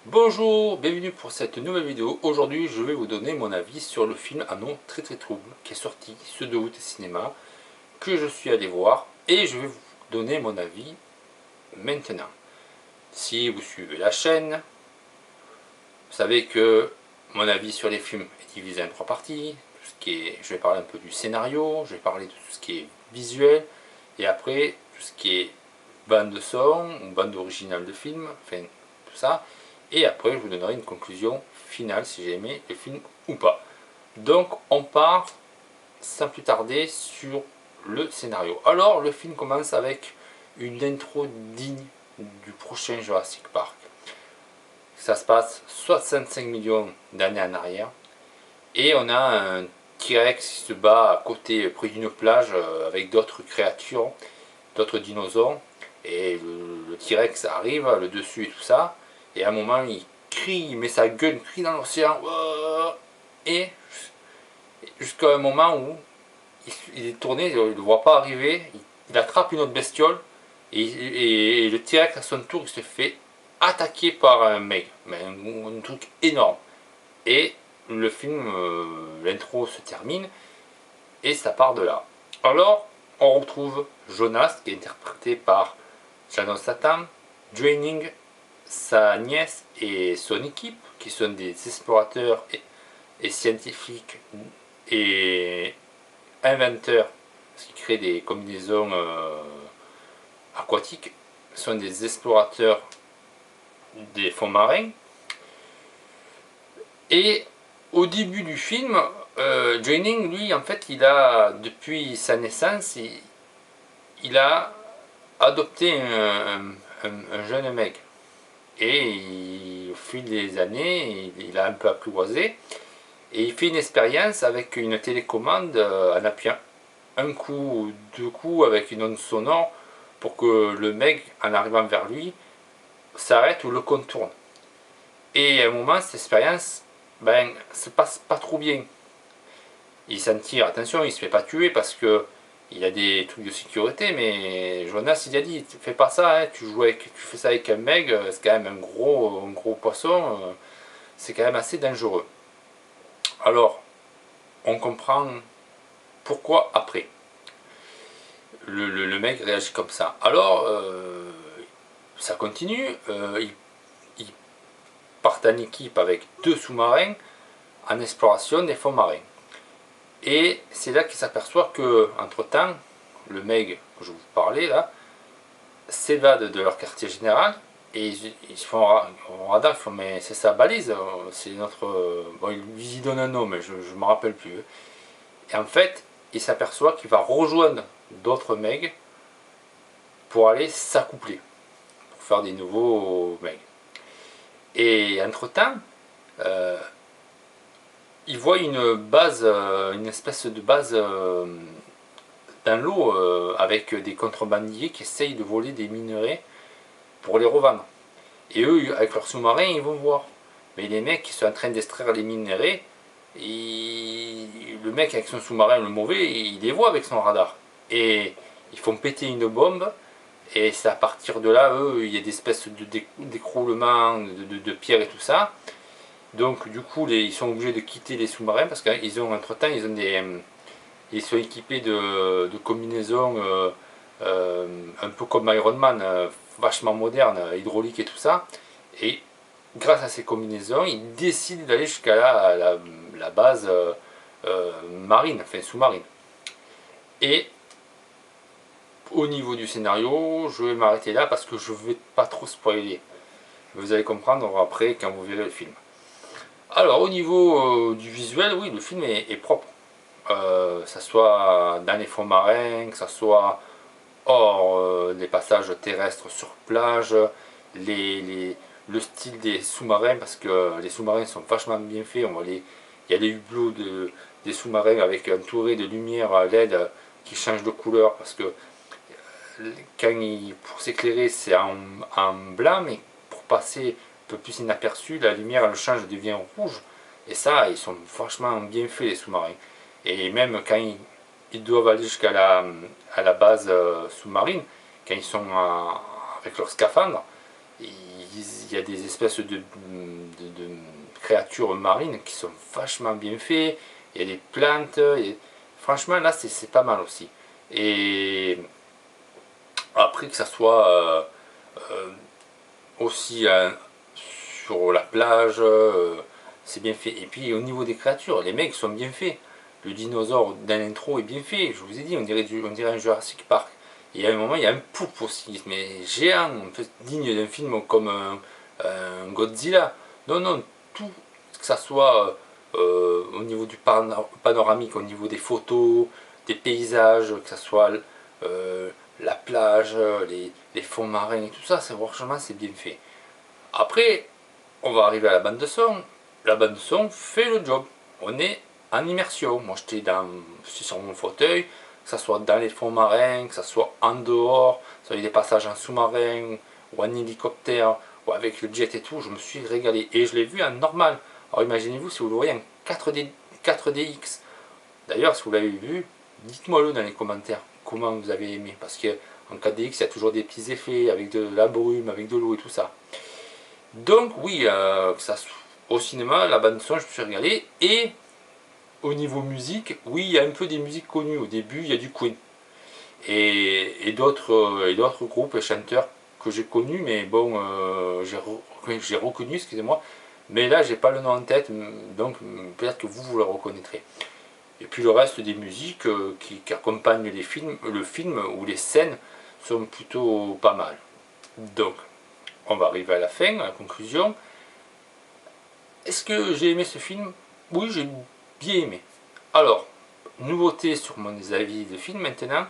Bonjour, bienvenue pour cette nouvelle vidéo. Aujourd'hui, je vais vous donner mon avis sur le film Un nom très très trouble qui est sorti sur de Out Cinéma, que je suis allé voir et je vais vous donner mon avis maintenant. Si vous suivez la chaîne, vous savez que mon avis sur les films est divisé en trois parties. Tout ce qui est, je vais parler un peu du scénario, je vais parler de tout ce qui est visuel et après tout ce qui est bande de son ou bande originale de film, enfin tout ça. Et après je vous donnerai une conclusion finale si j'ai aimé le film ou pas. Donc on part sans plus tarder sur le scénario. Alors le film commence avec une intro digne du prochain Jurassic Park. Ça se passe 65 millions d'années en arrière et on a un T-Rex qui se bat à côté près d'une plage avec d'autres créatures, d'autres dinosaures, et le T-Rex arrive, le dessus et tout ça, et à un moment il crie, il met sa gueule, il crie dans l'océan, et jusqu'à un moment où il est tourné, il ne le voit pas arriver, il attrape une autre bestiole, et le T-Rex à son tour il se fait attaquer par un mec, mais un truc énorme. Et le film, l'intro se termine, et ça part de là. Alors, on retrouve Jonas, qui est interprété par Jason Statham, Draining, sa nièce et son équipe, qui sont des explorateurs et scientifiques et inventeurs, parce qu'ils créent des combinaisons aquatiques, sont des explorateurs des fonds marins. Et au début du film, Draining, lui, en fait, il a, depuis sa naissance, il a adopté un jeune mec. Et au fil des années, il a un peu apprivoisé. Et il fait une expérience avec une télécommande en appuyant un coup ou deux coups avec une onde sonore pour que le mec, en arrivant vers lui, s'arrête ou le contourne. Et à un moment, cette expérience se passe pas trop bien. Il s'en tire, attention, il se fait pas tuer parce que il y a des trucs de sécurité, mais Jonas il a dit fais pas ça, hein, tu fais ça avec un mec, c'est quand même un gros poisson, c'est quand même assez dangereux. Alors, on comprend pourquoi après. Le mec réagit comme ça. Alors, ça continue, ils partent en équipe avec deux sous-marins en exploration des fonds marins. Et c'est là qu'il s'aperçoit que, entre temps, le mec que je vous parlais là, s'évadent de leur quartier général et ils se font au radar, ils font mais c'est sa balise, c'est notre. Bon, ils y donnent un nom, mais je ne me rappelle plus. Et en fait, il s'aperçoit qu'il va rejoindre d'autres mecs pour aller s'accoupler, pour faire des nouveaux mecs. Et entre temps, il voit une base, une espèce de base dans l'eau avec des contrebandiers qui essayent de voler des minerais pour les revendre. Et eux, avec leurs sous-marins, ils vont voir. Mais les mecs qui sont en train d'extraire les minerais, le mec avec son sous-marin, le mauvais, il les voit avec son radar. Et ils font péter une bombe. Et c'est à partir de là, eux, il y a des espèces d'écroulements de pierres et tout ça. Donc du coup, ils sont obligés de quitter les sous-marins parce qu'ils ont entre-temps, ils sont équipés de combinaisons un peu comme Iron Man, vachement moderne, hydraulique et tout ça. Et grâce à ces combinaisons, ils décident d'aller jusqu'à la base marine, enfin sous-marine. Et au niveau du scénario, je vais m'arrêter là parce que je ne vais pas trop spoiler. Vous allez comprendre après quand vous verrez le film. Alors au niveau du visuel, oui, le film est propre. Que ce soit dans les fonds marins, que ce soit hors les passages terrestres sur plage, le style des sous-marins, parce que les sous-marins sont vachement bien faits. Il y a les hublots des sous-marins avec entourés de lumière LED qui changent de couleur, parce que pour s'éclairer c'est en blanc, mais pour passer un peu plus inaperçu, la lumière elle change, elle devient rouge. Et ça, ils sont vachement bien faits les sous-marins. Et même quand ils doivent aller jusqu'à la base sous-marine, quand ils sont avec leur scaphandre, il y a des espèces de créatures marines qui sont vachement bien faites. Il y a des plantes. Franchement, là, c'est pas mal aussi. Et après, que ça soit aussi sur la plage, c'est bien fait. Et puis, au niveau des créatures, les mecs sont bien faits. Le dinosaure dans l'intro est bien fait. Je vous ai dit, on dirait un Jurassic Park. Et à un moment, il y a un poulpe aussi, mais géant, un peu digne d'un film comme un Godzilla. Non, non, tout, que ça soit au niveau du panoramique, au niveau des photos, des paysages, que ça soit la plage, les fonds marins et tout ça, franchement, c'est bien fait. Après, on va arriver à la bande de son. La bande de son fait le job. On est en immersion. Moi, je suis sur mon fauteuil, que ce soit dans les fonds marins, que ce soit en dehors, ça des passages en sous-marin ou en hélicoptère ou avec le jet et tout, je me suis régalé. Et je l'ai vu en normal. Alors imaginez-vous si vous le voyez en 4DX. D'ailleurs, si vous l'avez vu, dites-moi le dans les commentaires comment vous avez aimé. Parce qu'en 4DX, il y a toujours des petits effets avec de la brume, avec de l'eau et tout ça. Donc oui, au cinéma, la bande son, je me suis régalé. Et au niveau musique, oui, il y a un peu des musiques connues. Au début, il y a du Queen. Et d'autres groupes et chanteurs que j'ai connus, mais bon, j'ai reconnu, excusez-moi. Mais là, j'ai pas le nom en tête, donc peut-être que vous le reconnaîtrez. Et puis le reste des musiques qui accompagnent le film ou les scènes sont plutôt pas mal. Donc, on va arriver à la fin, à la conclusion. Est-ce que j'ai aimé ce film? Oui, j'ai bien aimé. Alors, nouveauté sur mon avis de film maintenant.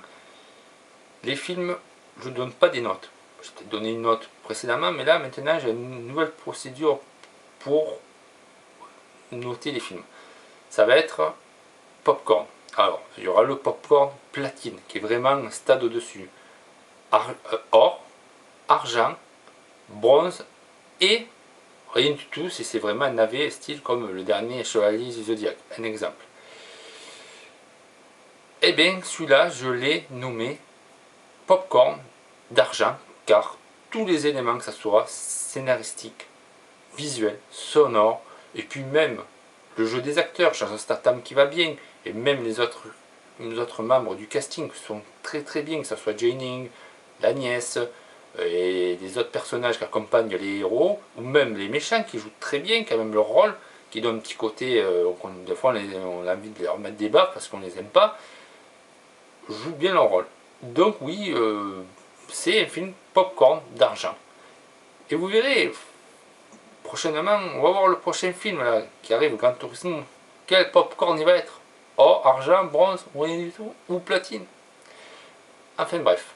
Les films, je ne donne pas des notes. Je t'ai donné une note précédemment, mais là maintenant j'ai une nouvelle procédure pour noter les films. Ça va être popcorn. Alors, il y aura le popcorn platine, qui est vraiment un stade au-dessus. Or, argent, bronze et rien du tout si c'est vraiment un navet style comme le dernier Chevalier du Zodiac. Un exemple. Eh bien, celui-là, je l'ai nommé popcorn d'argent, car tous les éléments, que ce soit scénaristique, visuel, sonore, et puis même le jeu des acteurs, Jason Statham qui va bien, et même les autres membres du casting sont très très bien, que ce soit Janine, la nièce, et les autres personnages qui accompagnent les héros, ou même les méchants qui jouent très bien quand même leur rôle, qui donnent un petit côté, des fois on a envie de leur mettre des baffes parce qu'on les aime pas, jouent bien leur rôle. Donc oui, c'est un film popcorn d'argent. Et vous verrez, prochainement, on va voir le prochain film là, qui arrive, Gran Turismo. Quel popcorn il va être? Or, argent, bronze, ou rien du tout, ou platine. Enfin bref.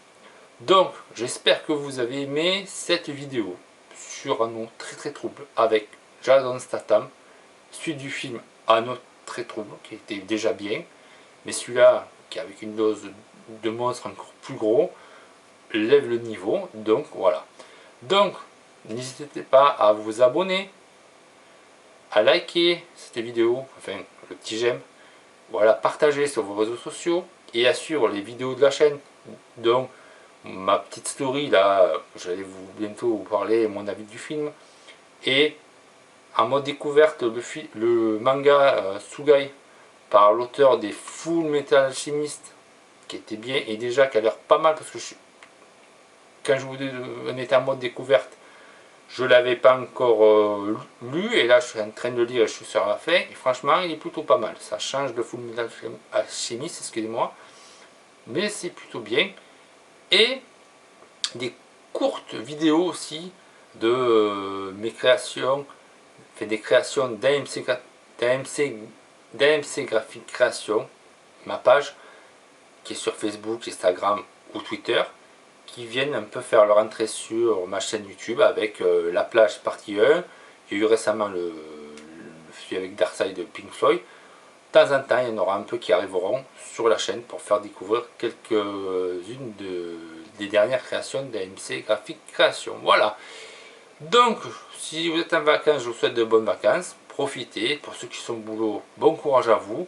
Donc, j'espère que vous avez aimé cette vidéo sur un nom très très trouble avec Jason Statham, suite du film Un autre très trouble, qui était déjà bien, mais celui-là, qui avec une dose de monstre encore plus gros, lève le niveau, donc voilà. Donc, n'hésitez pas à vous abonner, à liker cette vidéo, enfin le petit j'aime, voilà, partager sur vos réseaux sociaux et à suivre les vidéos de la chaîne. Donc, ma petite story là, j'allais bientôt vous parler mon avis du film. Et en mode découverte, le manga Sugai par l'auteur des Full Metal Alchemist, qui était bien et déjà qui a l'air pas mal parce que quand je vous étais en mode découverte, je l'avais pas encore lu et là je suis en train de le lire et je suis sur la fin et franchement il est plutôt pas mal. Ça change de Full Metal Alchemist, excusez-moi, mais c'est plutôt bien. Et des courtes vidéos aussi de mes créations, fait des créations d'AMC Graphic Création, ma page qui est sur Facebook, Instagram ou Twitter, qui viennent un peu faire leur entrée sur ma chaîne YouTube avec La Plage partie 1. Il y a eu récemment le avec Darkseid de Pink Floyd. De temps en temps, il y en aura un peu qui arriveront sur la chaîne pour faire découvrir quelques-unes des dernières créations d'AMC Graphic Création. Voilà. Donc, si vous êtes en vacances, je vous souhaite de bonnes vacances. Profitez. Pour ceux qui sont au boulot, bon courage à vous.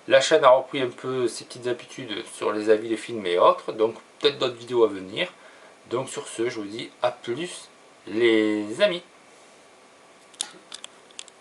La chaîne a repris un peu ses petites habitudes sur les avis de films et autres. Donc, peut-être d'autres vidéos à venir. Donc, sur ce, je vous dis à plus les amis.